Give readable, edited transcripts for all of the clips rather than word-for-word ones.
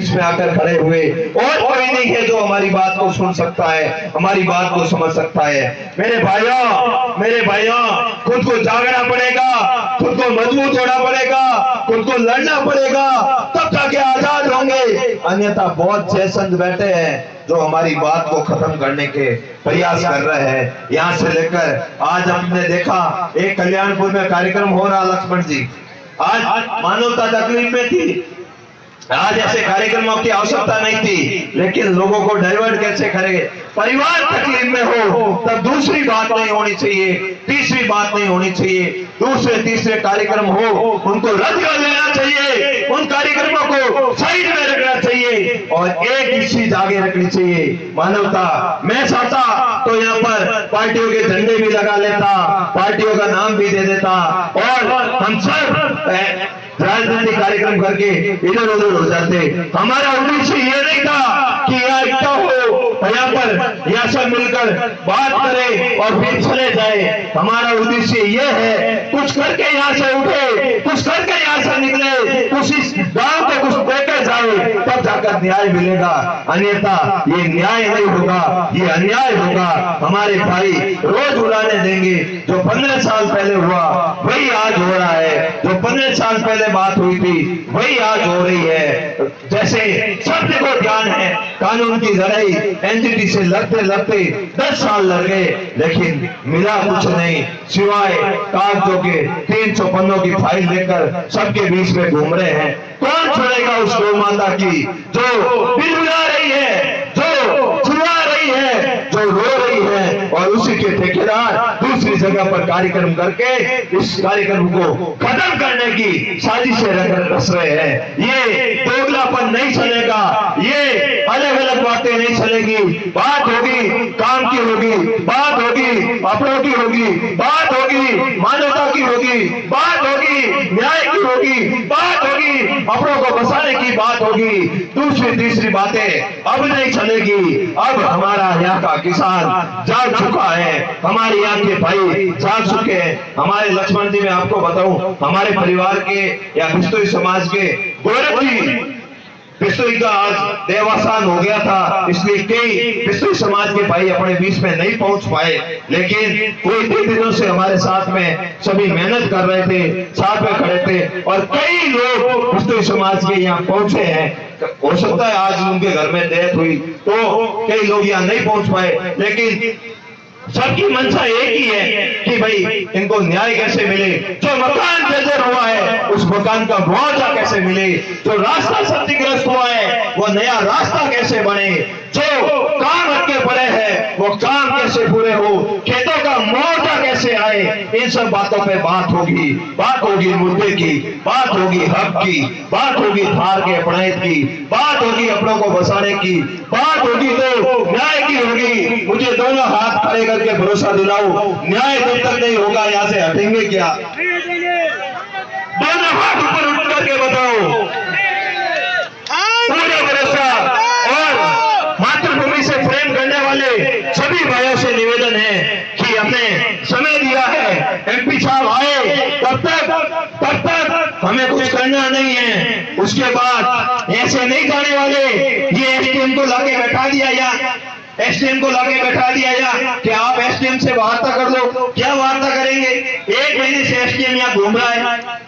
बीच में आकर खड़े हुए, और कोई नहीं है जो हमारी बात को सुन सकता है, हमारी बात को समझ सकता है। मेरे भाइयों, खुद को जागना पड़ेगा, खुद को मजबूत होना पड़ेगा, खुद को लड़ना पड़ेगा, तब जाके आजाद होंगे। अन्यथा बहुत जयसंध बैठे हैं जो हमारी बात को खत्म करने के प्रयास कर रहे हैं। यहाँ से लेकर आज हमने देखा एक कल्याणपुर में कार्यक्रम हो रहा, लक्ष्मण जी, आज मानवता तकलीफ में थी, आज ऐसे कार्यक्रमों की आवश्यकता नहीं थी, लेकिन लोगों को डाइवर्ट कैसे करेंगे। परिवार तकलीफ में हो तब दूसरी बात नहीं होनी चाहिए, तीसरी बात नहीं होनी चाहिए, दूसरे तीसरे कार्यक्रम हो उनको रद्द कर देना चाहिए, उन कार्यक्रमों को साइड में रखना चाहिए और एक ही चीज आगे रखनी चाहिए, मानवता। मैं चाहता तो यहाँ पर पार्टियों के झंडे भी लगा लेता, पार्टियों का नाम भी दे देता और हम सब राजनीतिक कार्यक्रम करके इधर उधर हो जाते। हमारा उद्देश्य ये नहीं था कि यहाँ इकट्ठा हो, यहाँ पर यहाँ सब मिलकर बात करें और फिर चले जाए। हमारा उद्देश्य ये है कुछ करके यहाँ से उठे, कुछ करके यहाँ से निकले, कुछ इस गांव को कुछ देकर जाए, तब जाकर न्याय मिलेगा। अन्यथा ये न्याय नहीं होगा, ये अन्याय होगा। हमारे भाई रोज उड़ाने देंगे, जो 15 साल पहले हुआ वही आज हो रहा है, जो 15 साल पहले बात हुई थी वही आज हो रही है। जैसे सत्य को ध्यान है, कानून की लड़ाई एनजीटी से लड़ते लड़ते 10 साल लड़ गए, लेकिन मिला कुछ नहीं सिवाय कागजों के 300 पन्नों की फाइल लेकर सबके बीच में घूम रहे हैं। कौन छोड़ेगा उस गौ माता की जो बिलबिला रही है, जो चिल्ला रही है, जो रो रही है, और उसी के ठेकेदार दूसरी जगह पर कार्यक्रम करके इस कार्यक्रम को खत्म करने की साजिशें रच रहे हैं। ये दोगलापन नहीं चलेगा, ये अलग अलग बातें नहीं चलेगी। बात होगी काम की होगी, बात होगी अपनों की होगी, बात होगी मानवता की होगी, बात होगी न्याय की होगी, बात होगी अपनों को बसाने की बात होगी। दूसरी तीसरी बातें अब नहीं चलेगी। अब हमारा यहाँ का किसान जाग चुका है, हमारे यहाँ के भाई जाग चुके हैं। हमारे लक्ष्मण जी, मैं आपको बताऊं, हमारे परिवार के या बिस्तुई समाज के गौरव जी बिस्तुई का आज देवासान हो गया था, इसलिए कई बिस्तुई समाज के भाई अपने बीच में नहीं पहुंच पाए, लेकिन कोई 2 दिनों से हमारे साथ में सभी मेहनत कर रहे थे, साथ में खड़े थे और कई लोग बिस्तुई समाज के यहाँ पहुंचे हैं। हो सकता है आज उनके घर में डेथ हुई तो कई लोग यहाँ नहीं पहुंच पाए, लेकिन सबकी मंशा एक ही है कि भाई इनको न्याय कैसे मिले, जो मकान जर्जर हुआ है उस मकान का मुआवजा कैसे मिले, जो रास्ता क्षतिग्रस्त हुआ है वो नया रास्ता कैसे बने, जो काम अटके पड़े हैं वो काम कैसे पूरे हो, खेतों का मुआवजा कैसे आए। इन सब बातों पे बात होगी मुद्दे की, बात होगी हक की, बात होगी धार के अपनायत की, बात होगी अपनों को बसाने की, बात होगी तो न्याय की होगी। मुझे दोनों हाथ खड़े करके भरोसा दिलाओ, न्याय जब तक नहीं होगा यहाँ से हटेंगे क्या? दोनों हाथ ऊपर उठ करके बताओ, पूरे भरोसा। और मातृभूमि से प्रेम करने वाले सभी भाइयों से निवेदन है कि हमने समय दिया है, एमपी साहब आए तब तक हमें कुछ करना नहीं है, उसके बाद ऐसे नहीं जाने वाले। ये एसडीएम को लाके बैठा दिया या एसडीएम को लाके बैठा दिया या कि आप एसडीएम से वार्ता कर लो, क्या वार्ता करेंगे? 1 महीने से एसडीएम यहाँ घूम रहा है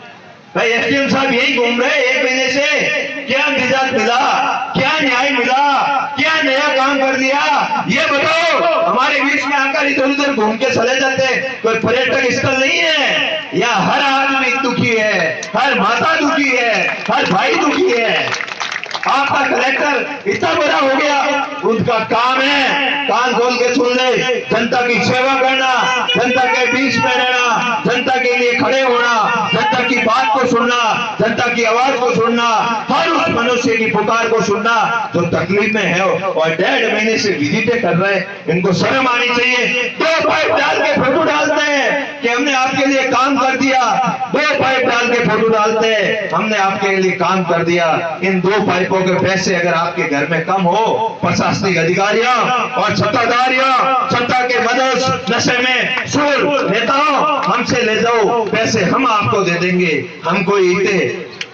भाई, एसडीएम साहब यही घूम रहे 1 महीने से। क्या निजात मिला, क्या न्याय मिला, क्या नया काम कर दिया, ये बताओ। हमारे बीच में आकर इधर उधर घूम के चले जाते, कोई पर्यटक स्थल नहीं है। या हर आदमी दुखी है, हर माता दुखी है, हर भाई दुखी है। आपका कलेक्टर इतना बड़ा हो गया, उनका काम है कान खोल के सुन ले, जनता की सेवा करना, जनता के बीच में रहना, जनता के लिए खड़े होना, जनता की बात को सुनना, जनता की आवाज को सुनना, हर उस मनुष्य की पुकार को सुनना जो तकलीफ में है और 1.5 महीने से विजिटें कर रहे हैं। इनको शर्म आनी चाहिए। 2 पाइप डाल के फोटो डालते हैं कि हमने आपके लिए काम कर दिया, 2 पाइप डाल के फोटो डालते हैं हमने आपके लिए काम कर दिया। इन 2 पाइपों के पैसे अगर आपके घर में कम हो, प्रशासनिक अधिकारियों और सत्ताधारियों, सत्ता के मदद नशे में सूर नेताओं, हमसे ले जाओ पैसे, हम आपको दे देंगे। हम कोई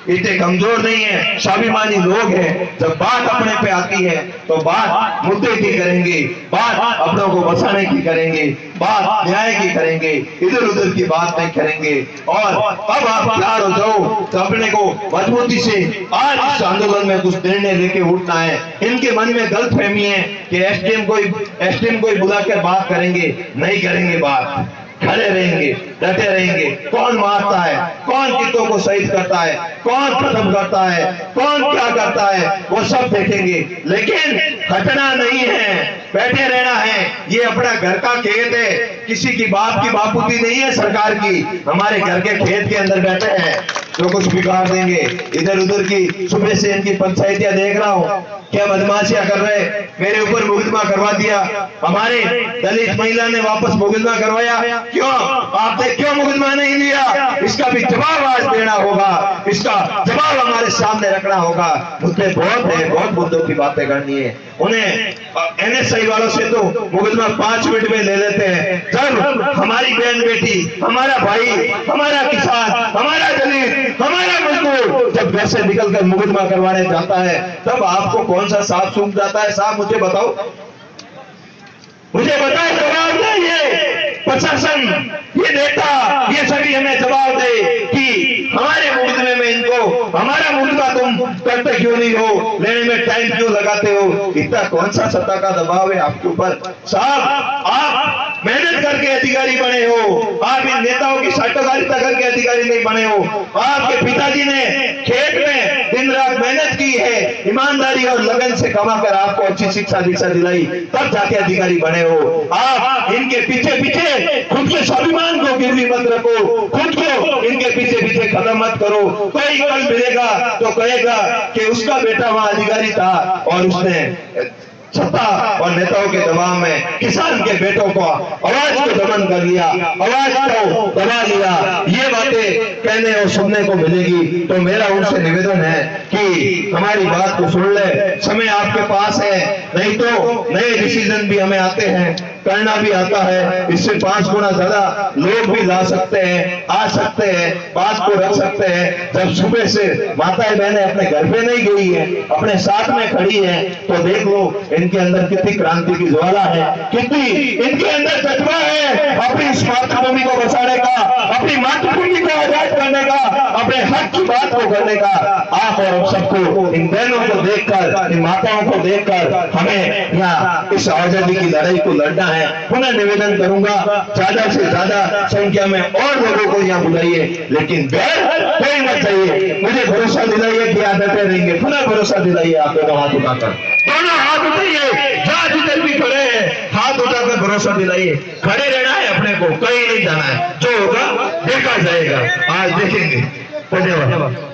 इतने कमजोर नहीं है, स्वाभिमानी लोग हैं। जब बात अपने पे आती है तो बात मुद्दे की करेंगे, बात अपनों को बचाने की करेंगे, बात न्याय की करेंगे, इधर उधर की बात नहीं करेंगे। और अब आप तैयार हो जाओ तो अपने को मजबूती से आज इस आंदोलन में कुछ निर्णय लेके उठना है। इनके मन में गलत फहमी है कि एसडीएम को बुलाकर बात करेंगे, नहीं करेंगे बात, खड़े रहेंगे, डटे रहेंगे। कौन मारता है, कौन कितों को शहीद करता है, कौन खत्म करता है, कौन क्या करता है, वो सब देखेंगे। लेकिन हटना नहीं है, बैठे रहना है। ये अपना घर का खेत है, किसी की बाप की बापूती नहीं है सरकार की। हमारे घर के खेत के अंदर बैठे हैं, जो कुछ बिगाड़ देंगे। इधर उधर की सुबह से इनकी पंचायतियां देख रहा हूँ, क्या बदमाशियां कर रहे, मेरे ऊपर मुकदमा करवा दिया। हमारे दलित महिला ने वापस मुकदमा करवाया, क्यों? आपने क्यों मुकदमा नहीं दिया? इसका भी जवाब आज देना होगा, इसका जवाब हमारे सामने रखना होगा। मुद्दे बहुत है, बहुत मुद्दों की बातें करनी है। उन्हें एनएसआई वालों से तो मुकदमा 5 मिनट में ले लेते हैं। जब हमारी बहन बेटी, हमारा भाई, हमारा किसान, हमारा दलित, हमारा मजदूर जब घर से निकलकर मुकदमा करवाने जाता है, तब आपको कौन सा सांप सूंघ जाता है? साहब मुझे बताओ, मुझे बताओ, जवाब दे। ये प्रशासन, ये नेता, ये सभी हमें जवाब दे कि हमारे मुकदमे में इनको, हमारा मुकदमा तुम करते क्यों नहीं हो, लेने में टाइम क्यों लगाते हो? इतना कौन सा सत्ता का दबाव है आपके ऊपर? साहब आप मेहनत करके अधिकारी बने हो, आप इन नेताओं की साठोकारिता करके अधिकारी नहीं बने हो। आपके पिताजी ने खेत में दिन रात मेहनत की है, ईमानदारी और लगन से कमाकर आपको अच्छी शिक्षा दीक्षा दिलाई, तब जाके अधिकारी बने हो। आप इनके पीछे पीछे खुद के स्वाभिमान को गिरवी मत रखो, खुद को इनके पीछे पीछे खत्म मत करो। कोई कल मिलेगा तो कहेगा कि उसका बेटा वहां अधिकारी था और उसने सत्ता और नेताओं के दबाव में किसान के बेटों को आवाज को दमन कर लिया, आवाज को दबा लिया। ये बातें कहने और सुनने को मिलेगी। तो मेरा उनसे निवेदन है कि हमारी बात को सुन ले, समय आपके पास है, नहीं तो नए डिसीजन भी हमें आते हैं, करना भी आता है। इससे 5 गुना ज्यादा लोग भी ला सकते हैं, आ सकते हैं, बात को रख सकते हैं। जब सुबह से माताएं बहनें अपने घर पे नहीं गई है, अपने साथ में खड़ी है, तो देख लो इनके अंदर कितनी क्रांति की ज्वाला है, कितनी इनके अंदर जज्बा है अपनी इस मातृभूमि को बचाने का, अपनी मातृभूमि को आजाद करने का, अपने हक की बात को करने का। आप और हम सबको, इन बहनों को देखकर, इन माताओं को देखकर हमें यहाँ इस आजादी की लड़ाई को लड़ना है। पुनः निवेदन करूंगा, ज्यादा से ज्यादा संख्या में और लोगों को यहाँ बुलाइए, लेकिन बैर कोई मत चाहिए। मुझे भरोसा दिलाइए कि आप डटे रहेंगे। पुनः भरोसा दिलाइए, आप दोनों हाथ उठाकर, दोनों हाथ उठाइए, जहाँ जिधर भी खड़े हैं हाथ उठाकर भरोसा दिलाइए। खड़े रहना है, अपने को कहीं नहीं जाना है, जो होगा देखा जाएगा। आज देखेंगे। धन्यवाद।